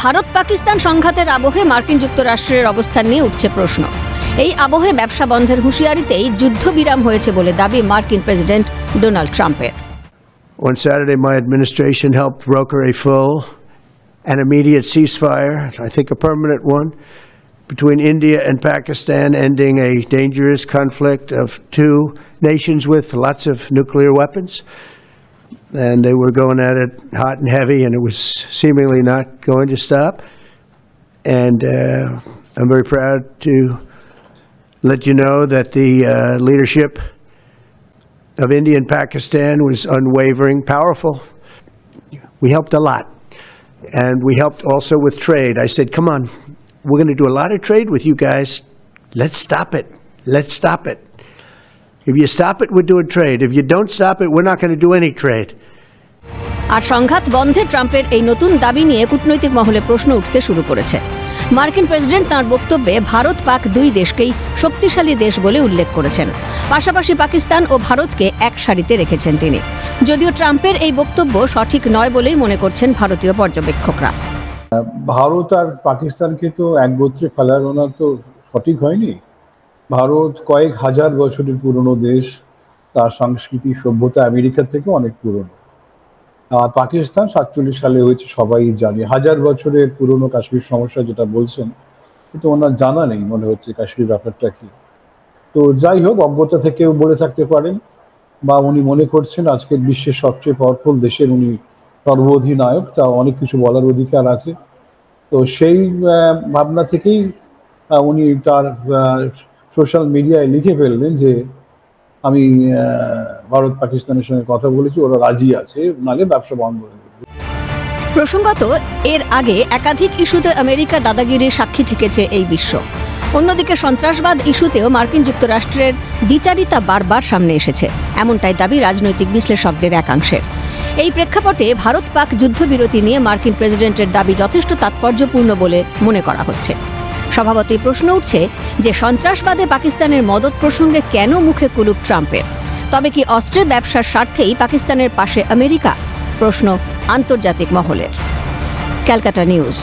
ভারত পাকিস্তান সংঘাতের আবহে মার্কিন যুক্তরাষ্ট্রের অবস্থান নিয়ে উঠছে প্রশ্ন। এই আবহে ব্যবসা বন্ধের হুঁশিয়ারিতেই যুদ্ধবিরাম হয়েছে বলে দাবি মার্কিন প্রেসিডেন্ট ডোনাল্ড ট্রাম্পের। On Saturday, my administration helped broker a full and immediate ceasefire, I think a permanent one, between India and Pakistan, ending a dangerous conflict of two nations with lots of nuclear weapons. And they were going at it hot and heavy, and it was seemingly not going to stop. And I'm very proud to let you know that the leadership of India and Pakistan was unwavering, powerful. We helped a lot. And we helped also with trade. I said, come on, we're going to do a lot of trade with you guys. Let's stop it. Let's stop it. If you stop it, we're doing trade. If you don't stop it, we're not going to do any trade. আর সংঘাত বন্ধে ট্রাম্পের এই নতুন দাবি নিয়ে কূটনৈতিক মহলে প্রশ্ন উঠতে শুরু করেছে। মার্কিন প্রেসিডেন্ট তাঁর বক্তব্যে ভারত পাক দুই দেশকেই শক্তিশালী দেশ বলে উল্লেখ করেছেন। পাশাপাশি পাকিস্তান ও ভারতকে এক সারিতে রেখেছেন তিনি। যদিও ট্রাম্পের এই বক্তব্য সঠিক নয় বলেই মনে করছেন ভারতীয় পর্যবেক্ষকরা। ভারত আর পাকিস্তানকে তো এক গোত্রে ফেলানো তো সঠিক হয়নি। ভারত কয়েক হাজার বছরের পুরনো দেশ, তার সংস্কৃতি সভ্যতা আমেরিকার থেকে অনেক পুরনো। আর পাকিস্তান 47 সালে হয়েছে, সবাই জানে। হাজার বছরের পুরনো কাশ্মীর সমস্যা যেটা বলছেন, কিন্তু ওনার জানা নেই মনে হচ্ছে কাশ্মীর ব্যাপারটা কি। তো যাই হোক, অজ্ঞতা থেকেও বলে থাকতে পারেন, বা উনি মনে করছেন আজকের বিশ্বের সবচেয়ে পাওয়ারফুল দেশের উনি সর্বাধিনায়ক, তা অনেক কিছু বলার অধিকার আছে। তো সেই ভাবনা থেকেই উনি তার সোশ্যাল মিডিয়ায় লিখে ফেললেন যে আমি ভারত পাকিস্তানের সঙ্গে কথা বলেছি, ওরা রাজি আছে, নালে ব্যবসা বন্ধ হয়ে যাবে। প্রসঙ্গত, এর আগে একাধিক ইস্যুতে আমেরিকা দাদাগিরির সাক্ষী থেকেছে এই বিশ্ব। অন্যদিকে সন্ত্রাসবাদ ইস্যুতেও মার্কিন যুক্তরাষ্ট্রের দ্বিচারিতা বারবার সামনে এসেছে, এমনটাই দাবি রাজনৈতিক বিশ্লেষকদের একাংশের। এই প্রেক্ষাপটে ভারত পাক যুদ্ধবিরতি নিয়ে মার্কিন প্রেসিডেন্টের দাবি যথেষ্ট তাৎপর্যপূর্ণ বলে মনে করা হচ্ছে। স্বভাবতই প্রশ্ন উঠছে যে সন্ত্রাসবাদে পাকিস্তানের মদত প্রসঙ্গে কেন মুখে কুলুপ ট্রাম্পের? তবে কি অস্ত্রের ব্যবসার স্বার্থেই পাকিস্তানের পাশে আমেরিকা? প্রশ্ন আন্তর্জাতিক মহলের। ক্যালকাটা নিউজ।